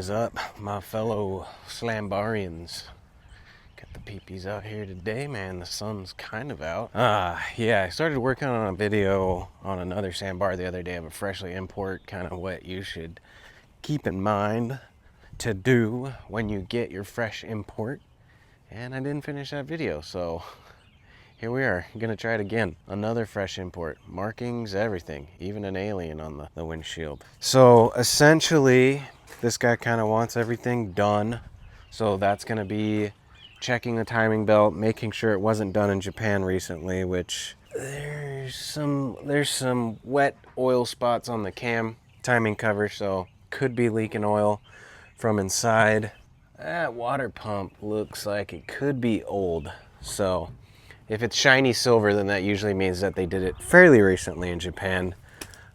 is up, my fellow Slambarians? Got the peepees out here today, man. The sun's kind of out. Yeah, I started working on a video on another Sambar the other day of a freshly import, kind of what you should keep in mind to do when you get your fresh import. And I didn't finish that video, so here we are. I'm gonna try it again. Another fresh import. Markings, everything. Even an alien on the windshield. So essentially, this guy kind of wants everything done. So that's gonna be checking the timing belt, making sure it wasn't done in Japan recently, which there's some wet oil spots on the cam timing cover, so could be leaking oil from inside. That water pump looks like it could be old. So if it's shiny silver, then that usually means that they did it fairly recently in Japan.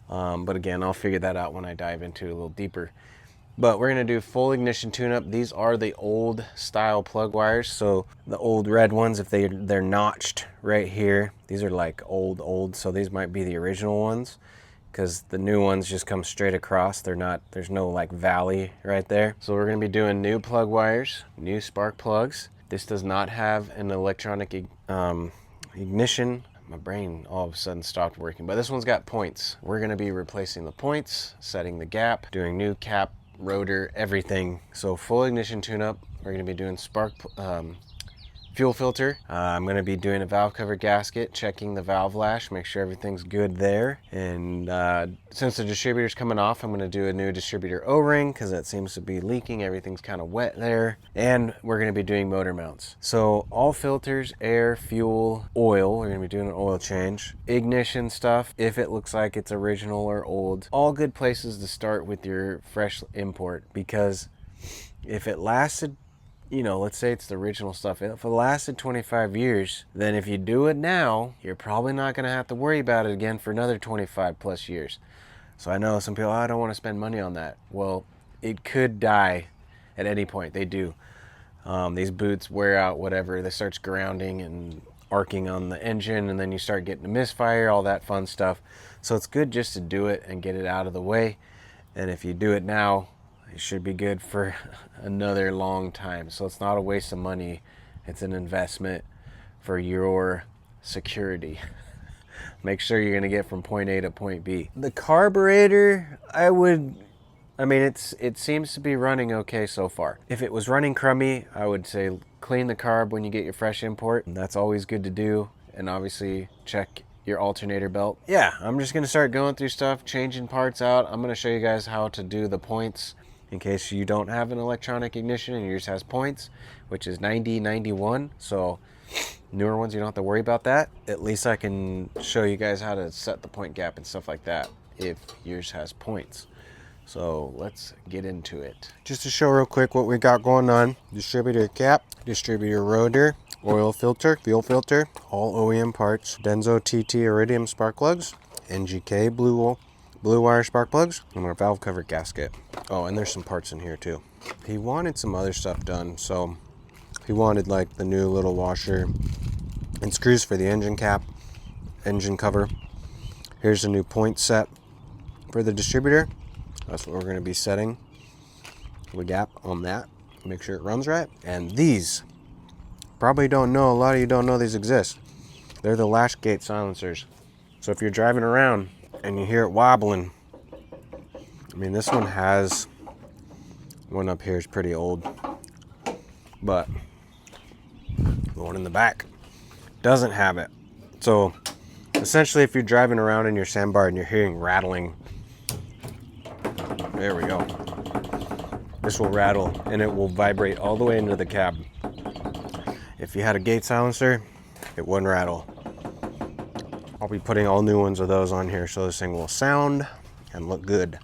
But again, I'll figure that out when I dive into it a little deeper. But we're gonna do full ignition tune-up. These are the old style plug wires. So the old red ones, if they're notched right here, these are like old. So these might be the original ones, because the new ones just come straight across. They're not, there's no like valley right there. So we're gonna be doing new plug wires, new spark plugs. This does not have an electronic ignition. My brain all of a sudden stopped working, but this one's got points. We're gonna be replacing the points, setting the gap, doing new cap, rotor, everything. So full ignition tune-up. We're gonna be doing spark fuel filter. I'm gonna be doing a valve cover gasket, checking the valve lash, make sure everything's good there. And since the distributor's coming off, I'm gonna do a new distributor O-ring because that seems to be leaking. Everything's kind of wet there. And we're gonna be doing motor mounts. So all filters, air, fuel, oil, we're gonna be doing an oil change. Ignition stuff, if it looks like it's original or old. All good places to start with your fresh import, because if it lasted, you know, let's say it's the original stuff. If it lasted 25 years, then if you do it now, you're probably not going to have to worry about it again for another 25 plus years. So I know some people, I don't want to spend money on that. Well, it could die at any point. They do. These boots wear out, whatever. They starts grounding and arcing on the engine, and then you start getting a misfire, all that fun stuff. So it's good just to do it and get it out of the way. And if you do it now, it should be good for another long time. So it's not a waste of money. It's an investment for your security. Make sure you're gonna get from point A to point B. The carburetor, I mean, it seems to be running okay so far. If it was running crummy, I would say clean the carb when you get your fresh import. That's always good to do. And obviously check your alternator belt. Yeah, I'm just gonna start going through stuff, changing parts out. I'm gonna show you guys how to do the points in case you don't have an electronic ignition and yours has points, which is 90, 91. So newer ones, you don't have to worry about that. At least I can show you guys how to set the point gap and stuff like that if yours has points. So let's get into it. Just to show real quick what we got going on. Distributor cap, distributor rotor, oil filter, fuel filter, all OEM parts, Denso TT Iridium spark plugs, NGK blue wire spark plugs, and our valve cover gasket. Oh, and there's some parts in here too. He wanted some other stuff done, so he wanted like the new little washer and screws for the engine cap, engine cover. Here's a new point set for the distributor. That's what we're going to be setting the gap on that. Make sure it runs right. And these, probably don't know, a lot of you don't know these exist. They're the lash gate silencers. So if you're driving around and you hear it wobbling, I mean, this one has, one up here is pretty old, but the one in the back doesn't have it. So essentially, if you're driving around in your Sambar and you're hearing rattling, there we go. This will rattle and it will vibrate all the way into the cab. If you had a gate silencer, it wouldn't rattle. I'll be putting all new ones of those on here so this thing will sound and look good.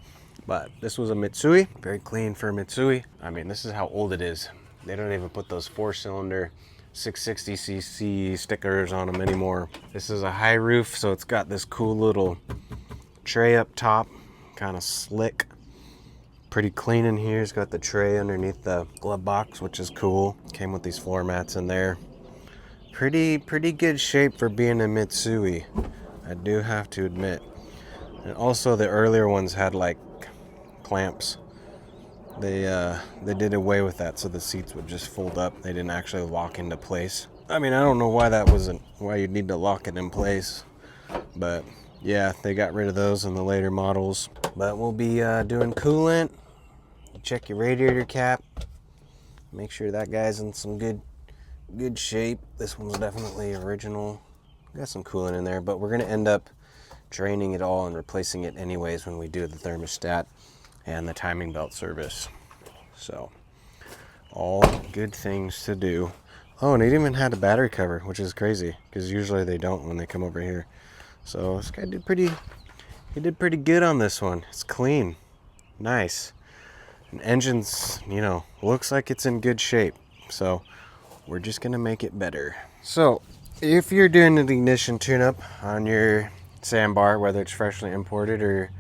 But this was a Mitsui, very clean for Mitsui. I mean, this is how old it is. They don't even put those 4-cylinder 660cc stickers on them anymore. This is a high roof, so it's got this cool little tray up top, kind of slick. Pretty clean in here. It's got the tray underneath the glove box, which is cool. Came with these floor mats in there. Pretty good shape for being a Mitsui, I do have to admit. And also the earlier ones had like clamps they did away with that, so the seats would just fold up. They didn't actually lock into place. I mean, I don't know why that wasn't, why you'd need to lock it in place, but yeah, they got rid of those in the later models. But we'll be doing coolant. Check your radiator cap. Make sure that guy's in some good shape. This one's definitely original. Got some coolant in there, but we're gonna end up draining it all and replacing it anyways when we do the thermostat and the timing belt service. So all good things to do. Oh, and it even had a battery cover, which is crazy because usually they don't when they come over here. So this guy did pretty good on this one. It's clean, nice. And engine's, you know, looks like it's in good shape. So we're just gonna make it better. So if you're doing an ignition tune-up on your Sambar, whether it's freshly imported or,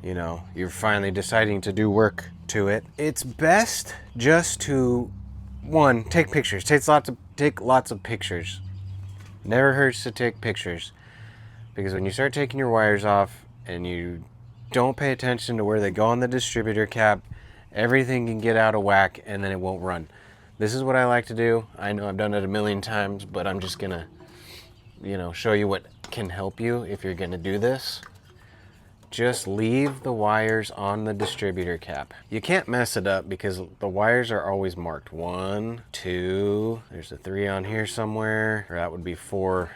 you know, you're finally deciding to do work to it, it's best just to, one, take pictures. Take lots of pictures. Never hurts to take pictures, because when you start taking your wires off and you don't pay attention to where they go on the distributor cap, everything can get out of whack and then it won't run. This is what I like to do. I know I've done it a million times, but I'm just gonna, you know, show you what can help you if you're gonna do this. Just leave the wires on the distributor cap. You can't mess it up because the wires are always marked. 1, 2, there's a 3 on here somewhere, or that would be 4,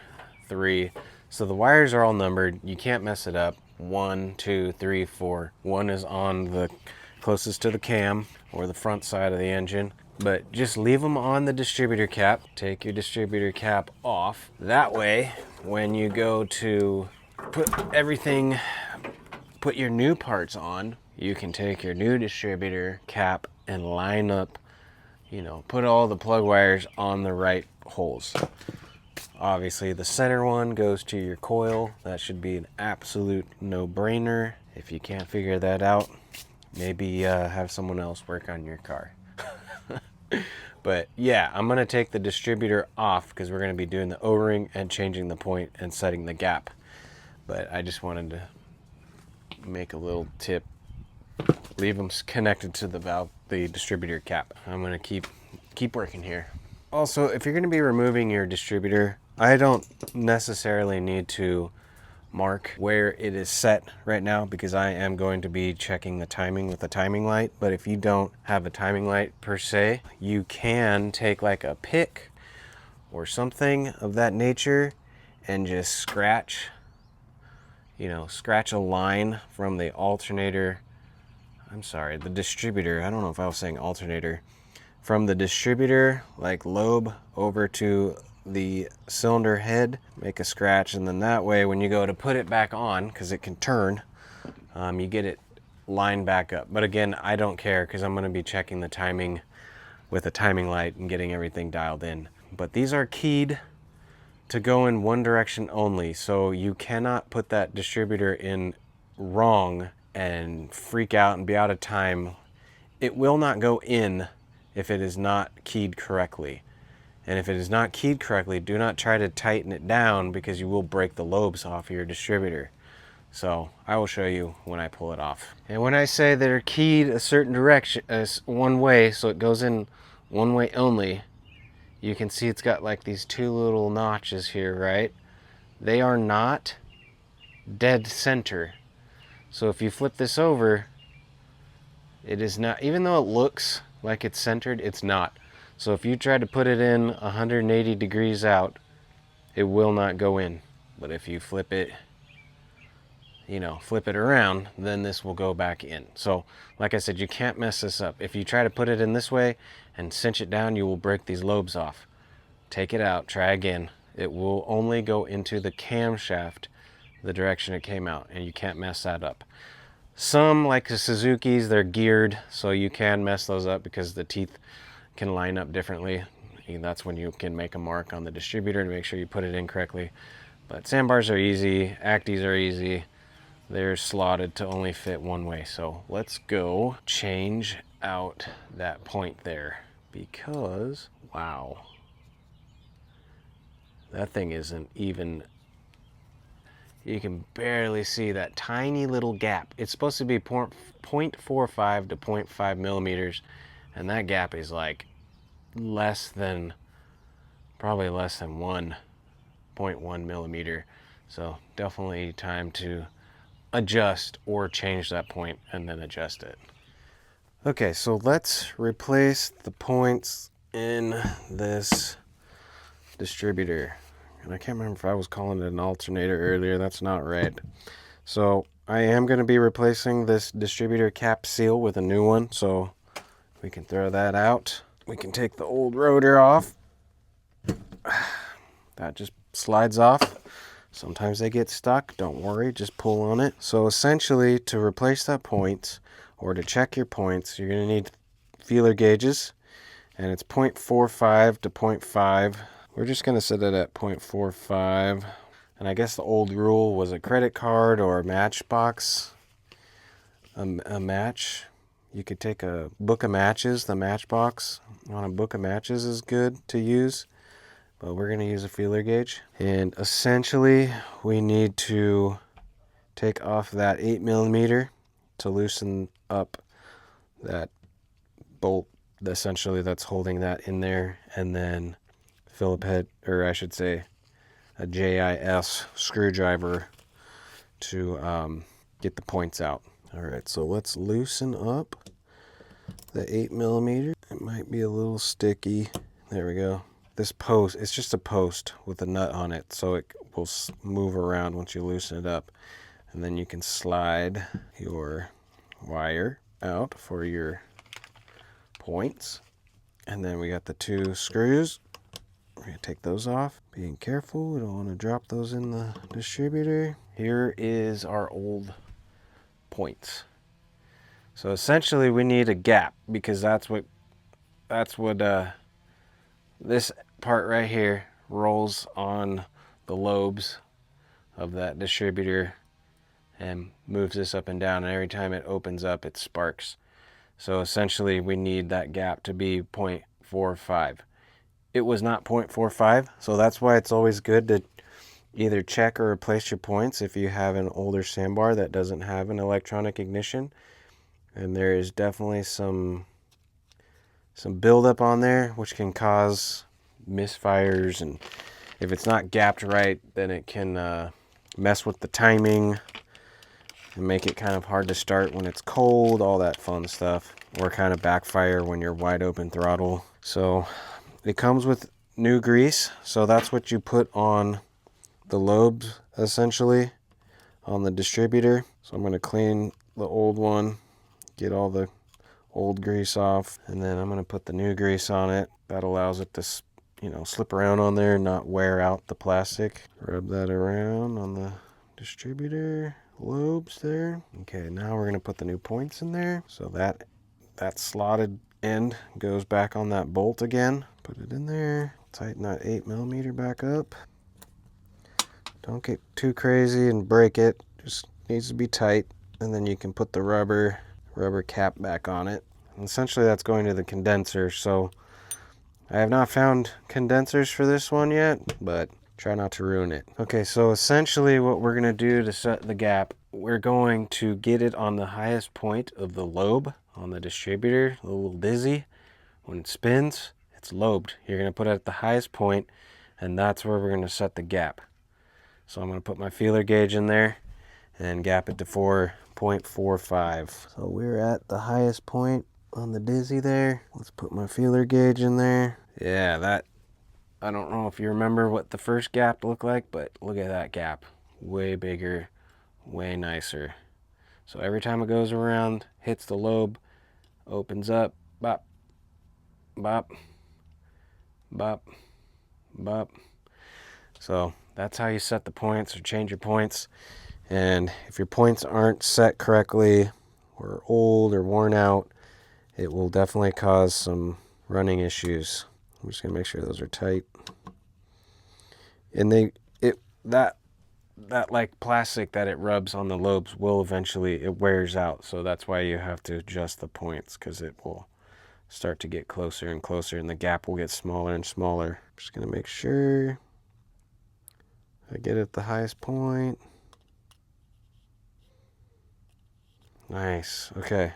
3. So the wires are all numbered. You can't mess it up. 1, 2, 3, 4. 1 is on the closest to the cam or the front side of the engine. But just leave them on the distributor cap. Take your distributor cap off. That way, when you go to put your new parts on, you can take your new distributor cap and line up, you know, put all the plug wires on the right holes. Obviously, the center one goes to your coil. That should be an absolute no-brainer. If you can't figure that out, maybe have someone else work on your car. But yeah, I'm gonna take the distributor off because we're gonna be doing the O-ring and changing the point and setting the gap. But I just wanted to make a little tip. Leave them connected to the valve, the distributor cap. I'm gonna keep working here. Also, if you're gonna be removing your distributor, I don't necessarily need to mark where it is set right now because I am going to be checking the timing with a timing light. But if you don't have a timing light per se, you can take like a pick or something of that nature and just scratch, you know, scratch a line from the alternator. I'm sorry, the distributor. I don't know if I was saying alternator. From the distributor, like lobe, over to the cylinder head, make a scratch, and then that way when you go to put it back on, because it can turn, you get it lined back up. But again, I don't care because I'm going to be checking the timing with a timing light and getting everything dialed in. But these are keyed to go in one direction only, so you cannot put that distributor in wrong and freak out and be out of time. It will not go in if it is not keyed correctly. And if it is not keyed correctly, do not try to tighten it down because you will break the lobes off your distributor. So I will show you when I pull it off. And when I say they're keyed a certain direction, one way, so it goes in one way only, you can see it's got like these 2 little notches here, right? They are not dead center. So if you flip this over, it is not, even though it looks like it's centered, it's not. So if you try to put it in 180 degrees out, it will not go in. But if you flip it, you know, flip it around, then this will go back in. So like I said, you can't mess this up. If you try to put it in this way and cinch it down, you will break these lobes off. Take it out, try again. It will only go into the camshaft the direction it came out, and you can't mess that up. Some, like the Suzuki's, they're geared, so you can mess those up because the teeth can line up differently. And that's when you can make a mark on the distributor to make sure you put it in correctly. But Sambars are easy, Actis are easy. They're slotted to only fit one way. So let's go change out that point there because, wow, that thing isn't even, you can barely see that tiny little gap. It's supposed to be 0.45 to 0.5 millimeters, and that gap is like probably less than 1.1 millimeter. So definitely time to adjust or change that point and then adjust it. Okay, so let's replace the points in this distributor. And I can't remember if I was calling it an alternator earlier. That's not right. So I am going to be replacing this distributor cap seal with a new one. So we can throw that out. We can take the old rotor off. That just slides off. Sometimes they get stuck. Don't worry, just pull on it. So essentially, to replace that point or to check your points, you're going to need feeler gauges. And it's 0.45 to 0.5. We're just going to set it at 0.45. And I guess the old rule was a credit card or a matchbox. A match. You could take a book of matches. The matchbox on a book of matches is good to use. But we're going to use a feeler gauge. And essentially, we need to take off that 8 millimeter to loosen up that bolt. Essentially, that's holding that in there. And then Phillip head, or I should say, a JIS screwdriver to get the points out. All right, so let's loosen up the 8 millimeter. It might be a little sticky. There we go. This post, it's just a post with a nut on it, so it will move around once you loosen it up. And then you can slide your wire out for your points. And then we got the 2 screws. We're going to take those off. Being careful, we don't want to drop those in the distributor. Here is our old points. So essentially we need a gap, because that's what this part right here rolls on the lobes of that distributor and moves this up and down, and every time it opens up it sparks. So essentially we need that gap to be 0.45. It was not 0.45, so that's why it's always good to either check or replace your points if you have an older Sambar that doesn't have an electronic ignition. And there is definitely some buildup on there, which can cause misfires, and if it's not gapped right, then it can mess with the timing and make it kind of hard to start when it's cold, all that fun stuff, or kind of backfire when you're wide open throttle. So it comes with new grease, so that's what you put on the lobes, essentially, on the distributor. So I'm going to clean the old one, get all the old grease off, and then I'm going to put the new grease on it. That allows it to, slip around on there and not wear out the plastic. Rub that around on the distributor lobes there. Okay, now we're going to put the new points in there. So that slotted end goes back on that bolt again. Put it in there. Tighten that 8 millimeter back up. Don't get too crazy and break it. Just needs to be tight. And then you can put the rubber cap back on it. And essentially that's going to the condenser. So I have not found condensers for this one yet, but try not to ruin it. Okay, so essentially what we're going to do to set the gap, we're going to get it on the highest point of the lobe on the distributor, a little dizzy. When it spins, it's lobed. You're going to put it at the highest point, and that's where we're going to set the gap. So I'm going to put my feeler gauge in there and gap it to 4.45. So we're at the highest point on the dizzy there. Let's put my feeler gauge in there. Yeah, I don't know if you remember what the first gap looked like, but look at that gap. Way bigger, way nicer. So every time it goes around, hits the lobe, opens up, bop, bop, bop, bop. So that's how you set the points or change your points. And if your points aren't set correctly or old or worn out, it will definitely cause some running issues. I'm just gonna make sure those are tight. And that like plastic that it rubs on the lobes will eventually, it wears out. So that's why you have to adjust the points, because it will start to get closer and closer and the gap will get smaller and smaller. Just gonna make sure I get it at the highest point. Nice. Okay.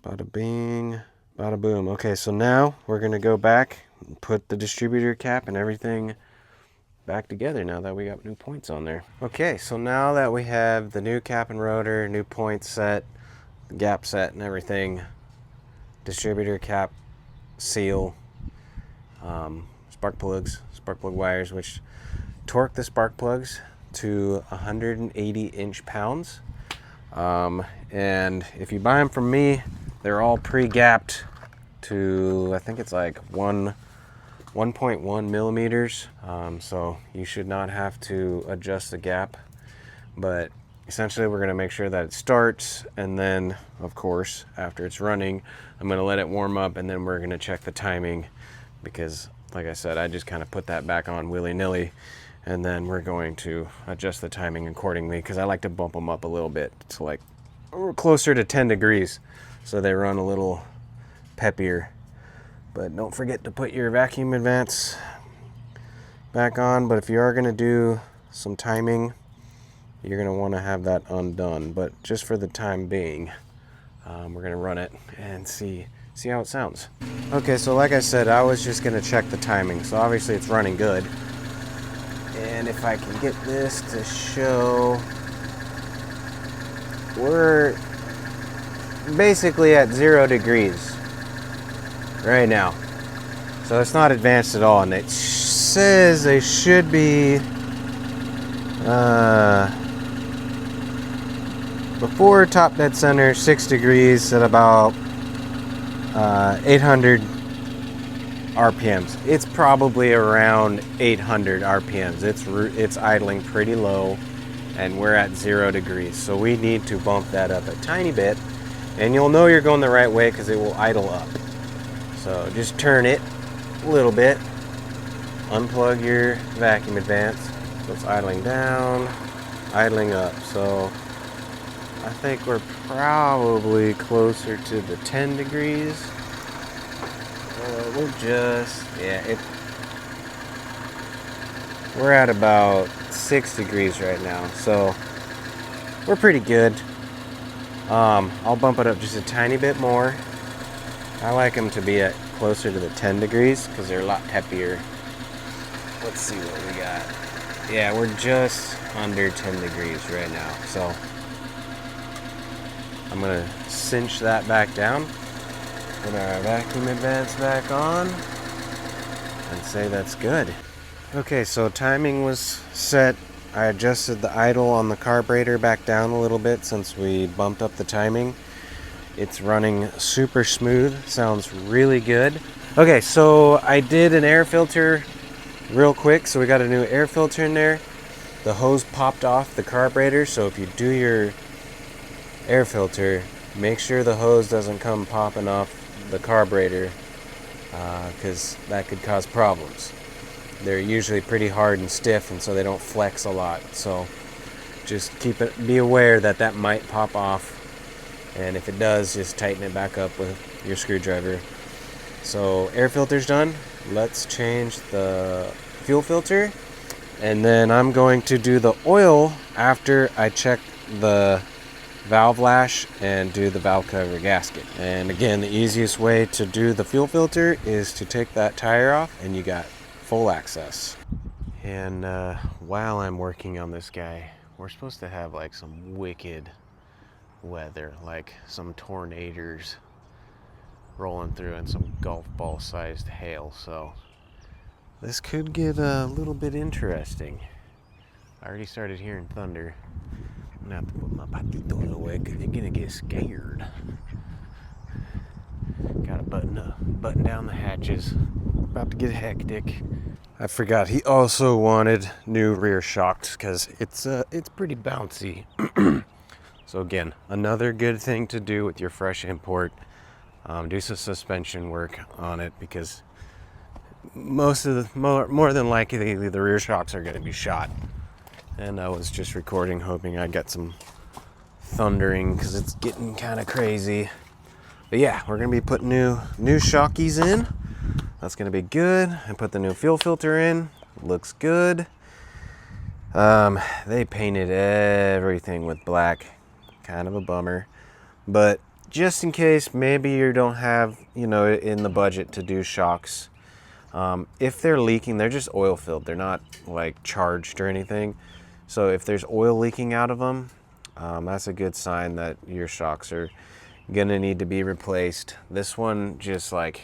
Bada bing, bada boom. Okay, so now we're gonna go back and put the distributor cap and everything back together now that we got new points on there. Okay, so now that we have the new cap and rotor, new points set, gap set and everything, distributor cap, seal, spark plug wires, which torque the spark plugs to 180 inch-pounds. And if you buy them from me, they're all pre-gapped to, I think it's like 1.1 millimeters. So you should not have to adjust the gap. But essentially we're gonna make sure that it starts, and then of course, after it's running, I'm gonna let it warm up, and then we're gonna check the timing, because like I said, I just kind of put that back on willy-nilly, and then we're going to adjust the timing accordingly, because I like to bump them up a little bit to like closer to 10 degrees so they run a little peppier. But don't forget to put your vacuum advance back on. But if you are going to do some timing, you're going to want to have that undone. But just for the time being, we're going to run it and see how it sounds. Okay, so like I said, I was just going to check the timing. So obviously it's running good. And if I can get this to show, we're basically at 0 degrees right now. So it's not advanced at all, and it says they should be before top dead center 6 degrees at about 800 RPMs. It's probably around 800 RPMs. It's idling pretty low, and we're at 0 degrees. So we need to bump that up a tiny bit, and you'll know you're going the right way because it will idle up. So just turn it a little bit, unplug your vacuum advance. So it's idling down, idling up. So I think we're probably closer to the 10 degrees. We're at about 6 degrees right now, so we're pretty good. I'll bump it up just a tiny bit more. I like them to be at closer to the 10 degrees because they're a lot peppier. Let's see what we got. Yeah, we're just under 10 degrees right now, so I'm gonna cinch that back down, put our vacuum advance back on, and say that's good. Okay, so timing was set. I adjusted the idle on the carburetor back down a little bit since we bumped up the timing. It's running super smooth, sounds really good. Okay, so I did an air filter real quick. So we got a new air filter in there. The hose popped off the carburetor, so if you do your air filter, make sure the hose doesn't come popping off the carburetor, because that could cause problems. They're usually pretty hard and stiff, and so they don't flex a lot. So just be aware that might pop off, and if it does, just tighten it back up with your screwdriver. So air filter's done. Let's change the fuel filter, and then I'm going to do the oil after I check the valve lash and do the valve cover gasket. And again, the easiest way to do the fuel filter is to take that tire off, and you got full access. And while I'm working on this guy, we're supposed to have like some wicked weather, like some tornadoes rolling through and some golf ball sized hail. So this could get a little bit interesting. I already started hearing thunder. I'm gonna have to put my patitos away because you're gonna get scared. Gotta button down the hatches. About to get hectic. I forgot he also wanted new rear shocks because it's pretty bouncy. So again, another good thing to do with your fresh import, do some suspension work on it, because more than likely the rear shocks are going to be shot. And I was just recording hoping I'd get some thundering because it's getting kind of crazy. But yeah, we're going to be putting new shockies in. That's going to be good. And put the new fuel filter in. Looks good. They painted everything with black. Kind of a bummer. But just in case, maybe you don't have, you know, in the budget to do shocks. If they're leaking, they're just oil filled. They're not like charged or anything. So if there's oil leaking out of them, that's a good sign that your shocks are gonna need to be replaced. This one just like,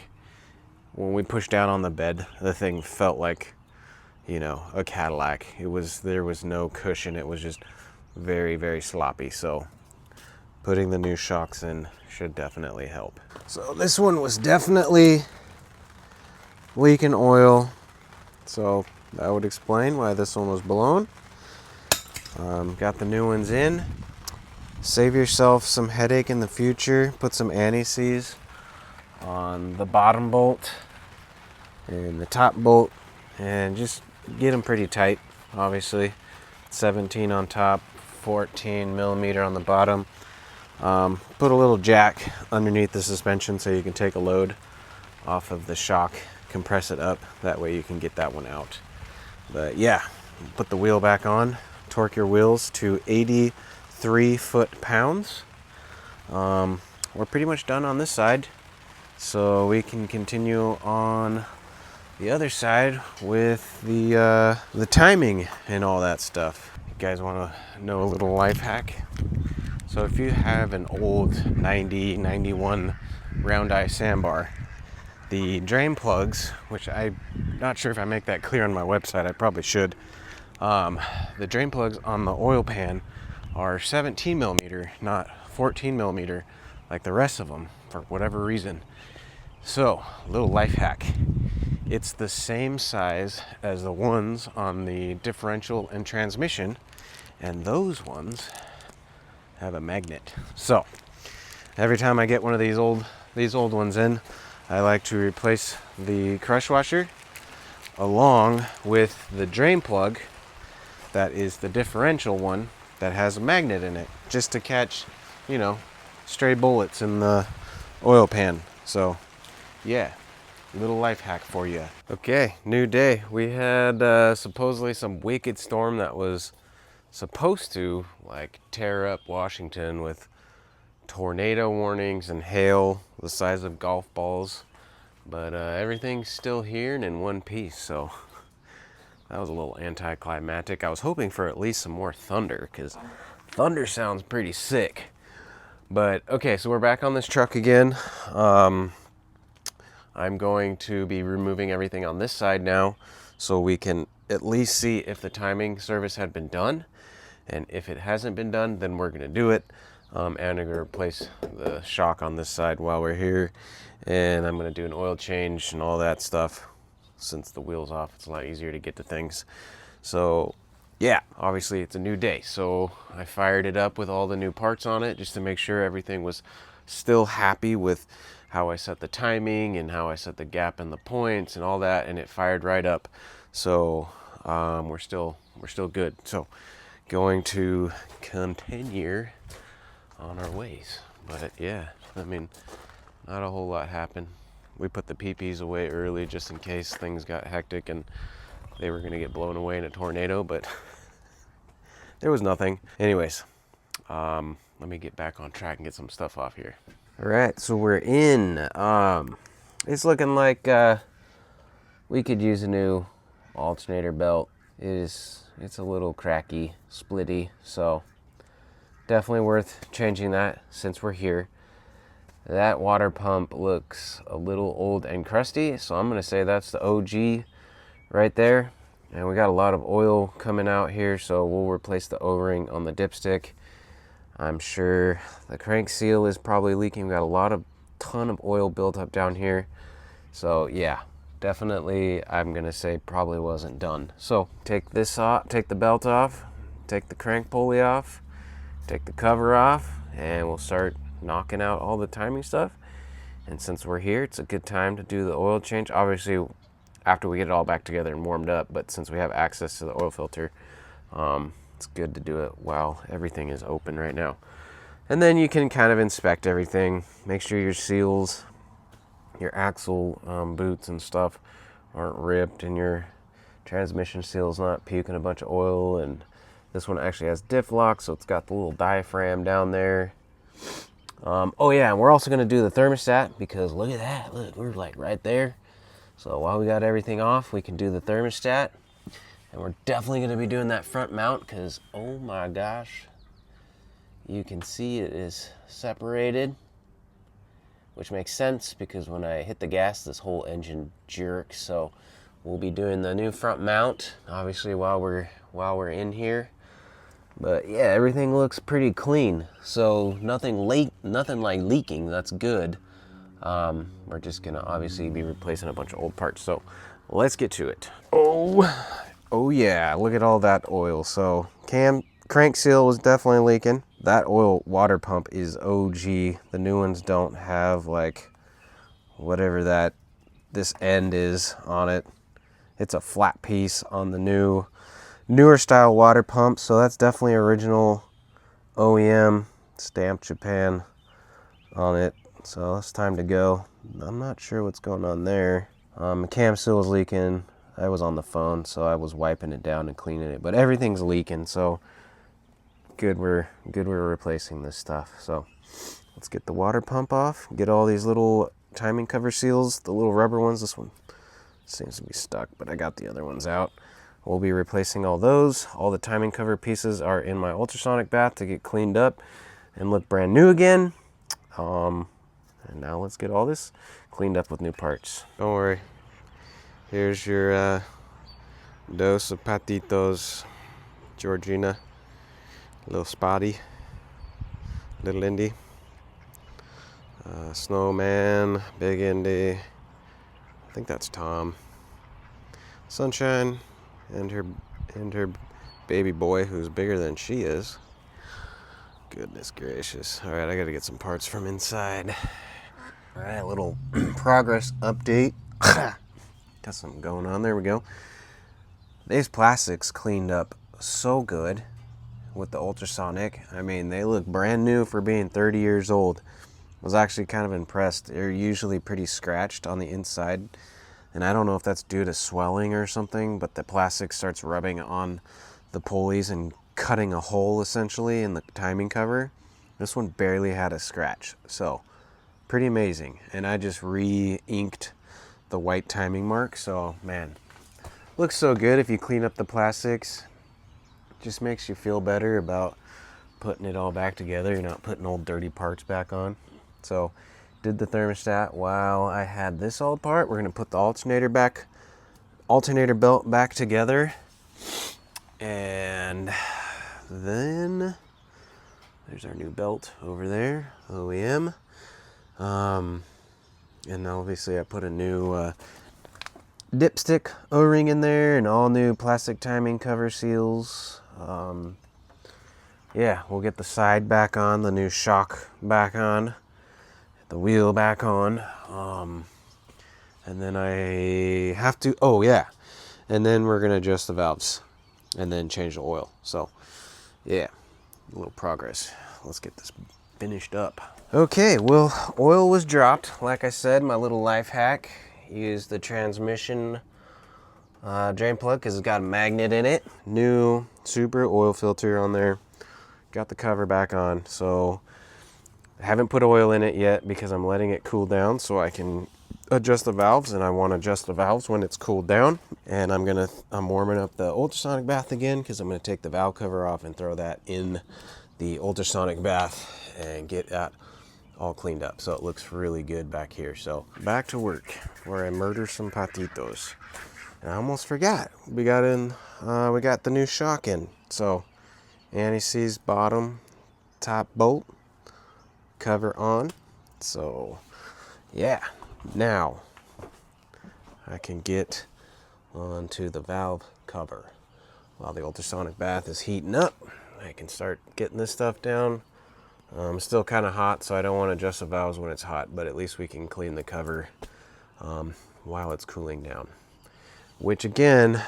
when we pushed down on the bed, the thing felt like, you know, a Cadillac. There was no cushion. It was just very, very sloppy. So putting the new shocks in should definitely help. So this one was definitely leaking oil. So that would explain why this one was blown. Got the new ones in. Save yourself some headache in the future. Put some anti-seize on the bottom bolt and the top bolt, and just get them pretty tight. Obviously 17 on top, 14 millimeter on the bottom. Put a little jack underneath the suspension so you can take a load off of the shock, compress it up, that way you can get that one out. But yeah, put the wheel back on, torque your wheels to 83 foot-pounds. We're pretty much done on this side, so we can continue on the other side with the timing and all that stuff. You guys want to know a little life hack? So if you have an old 90, 91 round eye Sambar, the drain plugs, which I'm not sure if I make that clear on my website, I probably should. The drain plugs on the oil pan are 17 millimeter, not 14 millimeter like the rest of them, for whatever reason. So, little life hack. It's the same size as the ones on the differential and transmission, and those ones have a magnet. So, every time I get one of these old ones in, I like to replace the crush washer along with the drain plug that is the differential one that has a magnet in it, just to catch, you know, stray bullets in the oil pan. So yeah, little life hack for you. Okay, new day. We had supposedly some wicked storm that was supposed to like tear up Washington with tornado warnings and hail the size of golf balls, but everything's still here and in one piece. So that was a little anticlimactic. I was hoping for at least some more thunder, because thunder sounds pretty sick. But okay, so we're back on this truck again. I'm going to be removing everything on this side now, so we can at least see if the timing service had been done. And if it hasn't been done, then we're gonna do it. And I'm gonna replace the shock on this side while we're here. And I'm gonna do an oil change and all that stuff. Since the wheel's off, it's a lot easier to get to things. So yeah, obviously it's a new day. So I fired it up with all the new parts on it just to make sure everything was still happy with how I set the timing and how I set the gap and the points and all that, and it fired right up. So we're still good. So going to continue on our ways. But yeah, I mean, not a whole lot happened. We put the PPs away early just in case things got hectic and they were gonna get blown away in a tornado, but there was nothing. Anyways, let me get back on track and get some stuff off here. All right, so we're in. It's looking like we could use a new alternator belt. It's a little cracky, splitty, so definitely worth changing that since we're here. That water pump looks a little old and crusty, so I'm gonna say that's the OG right there. And we got a lot of oil coming out here, so we'll replace the O-ring on the dipstick. I'm sure the crank seal is probably leaking. We got a ton of oil built up down here. So yeah, definitely I'm gonna say probably wasn't done. So take this off, take the belt off, take the crank pulley off, take the cover off, and we'll start knocking out all the timing stuff. And since we're here, it's a good time to do the oil change. Obviously after we get it all back together and warmed up, but since we have access to the oil filter, it's good to do it while everything is open right now. And then you can kind of inspect everything, make sure your seals, your axle boots and stuff aren't ripped, and your transmission seal's not puking a bunch of oil. And this one actually has diff lock, so it's got the little diaphragm down there. Oh yeah, and we're also gonna do the thermostat because look at that. Look, we're like right there. So while we got everything off, we can do the thermostat. And we're definitely gonna be doing that front mount because, oh my gosh, you can see it is separated, which makes sense because when I hit the gas, this whole engine jerks. So we'll be doing the new front mount, obviously while we're in here. But yeah, everything looks pretty clean. So nothing like leaking. That's good. We're just gonna obviously be replacing a bunch of old parts. So let's get to it. Oh yeah, look at all that oil. So crank seal was definitely leaking. That oil water pump is OG. The new ones don't have like whatever this end is on it. It's a flat piece on the newer style water pump. So that's definitely original OEM, stamped Japan on it. So it's time to go. I'm not sure what's going on there. Cam seal is leaking. I was on the phone, so I was wiping it down and cleaning it, but everything's leaking, so good we're replacing this stuff. So let's get the water pump off, get all these little timing cover seals, the little rubber ones. This one seems to be stuck, but I got the other ones out. We'll be replacing all those. All the timing cover pieces are in my ultrasonic bath to get cleaned up and look brand new again. And now let's get all this cleaned up with new parts. Don't worry. Here's your dose of patitos, Georgina, little Spotty, little Indy, Snowman, Big Indy, I think that's Tom, Sunshine, and her baby boy who's bigger than she is. Goodness gracious. All right, I gotta get some parts from inside. All right, a little progress update. Got something going on. There we go. These plastics cleaned up so good with the ultrasonic. I mean, they look brand new for being 30 years old. I was actually kind of impressed. They're usually pretty scratched on the inside, and I don't know if that's due to swelling or something, but the plastic starts rubbing on the pulleys and cutting a hole essentially in the timing cover. This one barely had a scratch, so pretty amazing. And I just re-inked the white timing mark, so man, looks so good if you clean up the plastics. Just makes you feel better about putting it all back together. You're not putting old dirty parts back on. So did the thermostat while I had this all apart. We're gonna put the alternator belt back together, and then there's our new belt over there, OEM. And obviously I put a new dipstick O-ring in there and all new plastic timing cover seals. Yeah, we'll get the side back on, the new shock back on, the wheel back on. And then I have to, oh yeah, and then we're gonna adjust the valves and then change the oil. So yeah, a little progress. Let's get this finished up. Okay, well, oil was dropped. Like I said, my little life hack, use the transmission drain plug because it's got a magnet in it. New Subaru oil filter on there. Got the cover back on. So I haven't put oil in it yet because I'm letting it cool down so I can adjust the valves, and I want to adjust the valves when it's cooled down. And I'm warming up the ultrasonic bath again because I'm going to take the valve cover off and throw that in the ultrasonic bath and get that all cleaned up, so it looks really good back here. So back to work where I murder some patitos. And I almost forgot, we got the new shock in. So anti-seize bottom top bolt cover on. So yeah, now I can get onto the valve cover while the ultrasonic bath is heating up. I can start getting this stuff down. Still kind of hot, so I don't want to adjust the valves when it's hot, but at least we can clean the cover while it's cooling down. Which again,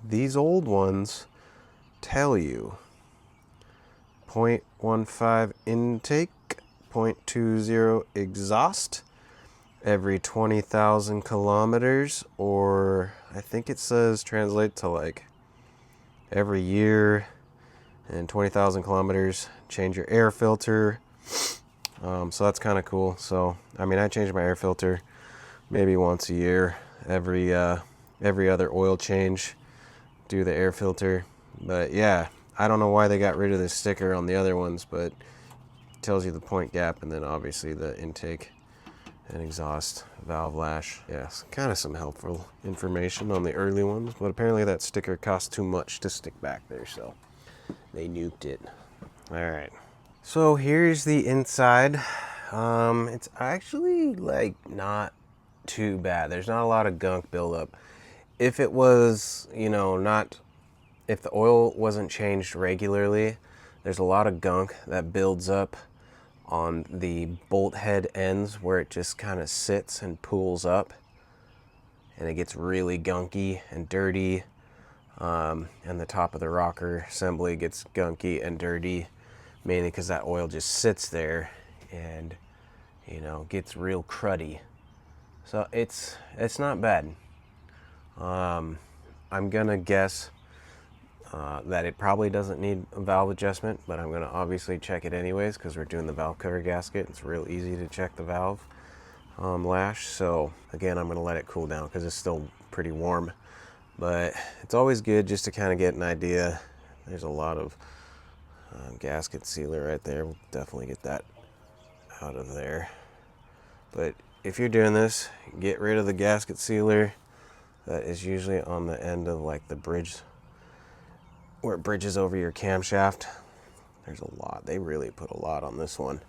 these old ones tell you 0.15 intake, 0.20 exhaust every 20,000 kilometers, or I think it says translate to like every year and 20,000 kilometers. Change your air filter So that's kind of cool. So I mean, I change my air filter maybe once a year. Every other oil change, do the air filter. But yeah, I don't know why they got rid of this sticker on the other ones, but it tells you the point gap and then obviously the intake and exhaust valve lash. Yes, kind of some helpful information on the early ones, but apparently that sticker cost too much to stick back there, so they nuked it. All right, so here's the inside. It's actually like not too bad. There's not a lot of gunk buildup. If it was, you know, if the oil wasn't changed regularly, there's a lot of gunk that builds up on the bolt head ends where it just kind of sits and pools up, and it gets really gunky and dirty. And the top of the rocker assembly gets gunky and dirty, mainly because that oil just sits there and, you know, gets real cruddy. So it's not bad. I'm gonna guess that it probably doesn't need a valve adjustment, but I'm gonna obviously check it anyways because we're doing the valve cover gasket. It's real easy to check the valve lash. So again, I'm gonna let it cool down because it's still pretty warm, but it's always good just to kind of get an idea. There's a lot of gasket sealer right there. We'll definitely get that out of there. But if you're doing this, get rid of the gasket sealer. That is usually on the end of like the bridge where it bridges over your camshaft. There's a lot. They really put a lot on this one.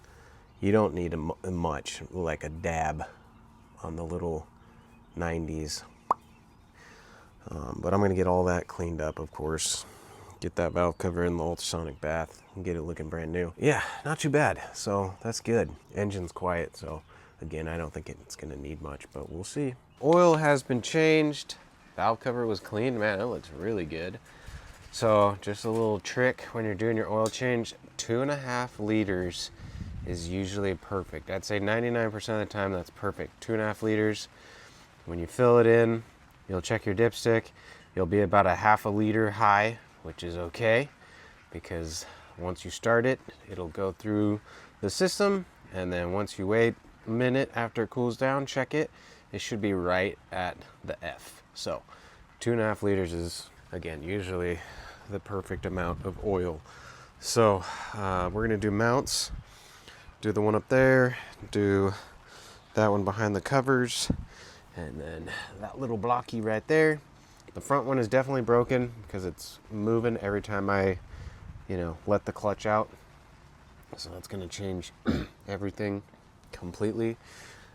You don't need much, like a dab on the little 90s. But I'm going to get all that cleaned up, of course. Get that valve cover in the ultrasonic bath and get it looking brand new. Yeah, not too bad. So that's good. Engine's quiet, so again, I don't think it's going to need much, but we'll see. Oil has been changed. Valve cover was cleaned. Man, it looks really good. So just a little trick when you're doing your oil change, 2.5 liters is usually perfect. I'd say 99% of the time that's perfect. 2.5 liters. When you fill it in, you'll check your dipstick. You'll be about a half a liter high, which is okay, because once you start it, it'll go through the system, and then once you wait a minute after it cools down, check it. It should be right at the F. So 2.5 liters is, again, usually the perfect amount of oil. So we're gonna do mounts. Do the one up there, do that one behind the covers, and then that little blocky right there. The front one is definitely broken because it's moving every time I, you know, let the clutch out. So that's gonna change everything completely.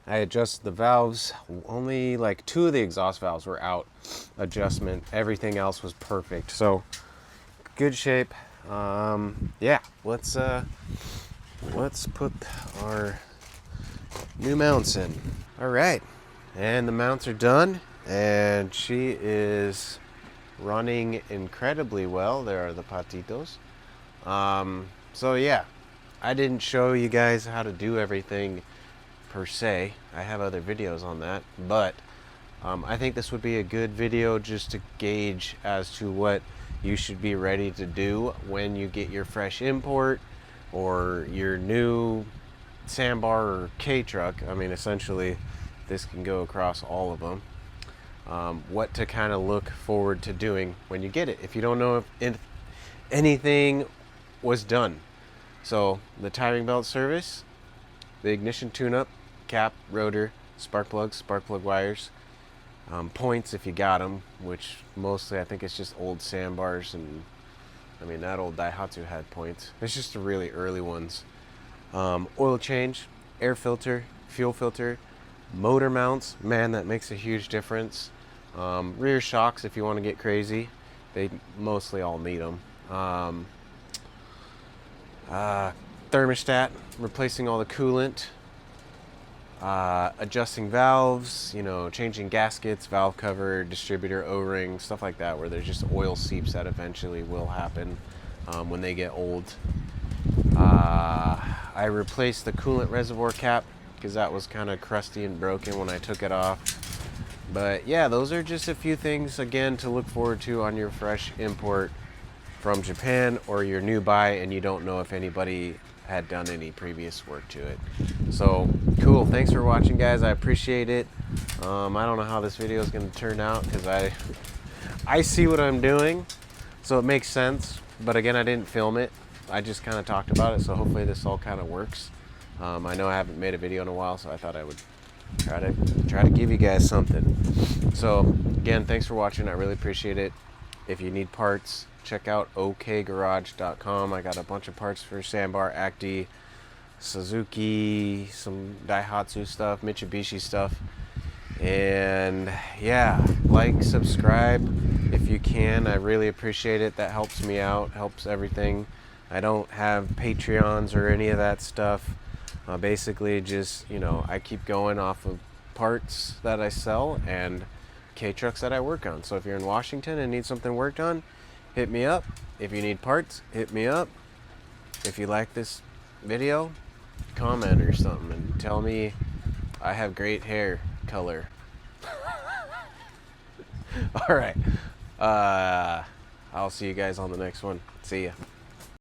I adjusted the valves. Only like 2 of the exhaust valves were out adjustment. Everything else was perfect. So good shape. Yeah, let's put our new mounts in. All right, and the mounts are done, and she is running incredibly well. There are the patitos. So yeah, I didn't show you guys how to do everything per se. I have other videos on that, but I think this would be a good video just to gauge as to what you should be ready to do when you get your fresh import or your new Sambar or K-truck. I mean, essentially this can go across all of them. What to kind of look forward to doing when you get it if you don't know if anything was done. So the timing belt service, the ignition tune-up, cap, rotor, spark plug wires, points if you got them, which mostly I think it's just old Sambars, and I mean that old Daihatsu had points. It's just the really early ones. Oil change, air filter, fuel filter, motor mounts. Man, that makes a huge difference. Rear shocks if you want to get crazy. They mostly all need them. Thermostat, replacing all the coolant. Adjusting valves, you know, changing gaskets, valve cover, distributor O-ring, stuff like that, where there's just oil seeps that eventually will happen when they get old. I replaced the coolant reservoir cap because that was kind of crusty and broken when I took it off. But yeah, those are just a few things, again, to look forward to on your fresh import from Japan, or your new buy and you don't know if anybody had done any previous work to it. So cool, thanks for watching, guys. I appreciate it. I don't know how this video is going to turn out because I see what I'm doing, so it makes sense. But again, I didn't film it. I just kind of talked about it, so hopefully this all kind of works. I know I haven't made a video in a while, so I thought I would try to give you guys something. So again, thanks for watching. I really appreciate it. If you need parts, check out okgarage.com. I got a bunch of parts for Sambar, Acti, Suzuki, some Daihatsu stuff, Mitsubishi stuff. And yeah, like, subscribe if you can. I really appreciate it. That helps me out, helps everything. I don't have Patreons or any of that stuff. Basically just, you know, I keep going off of parts that I sell and K-trucks that I work on. So if you're in Washington and need something worked on, hit me up. If you need parts, hit me up. If you like this video, comment or something and tell me I have great hair color. All right. I'll see you guys on the next one. See ya.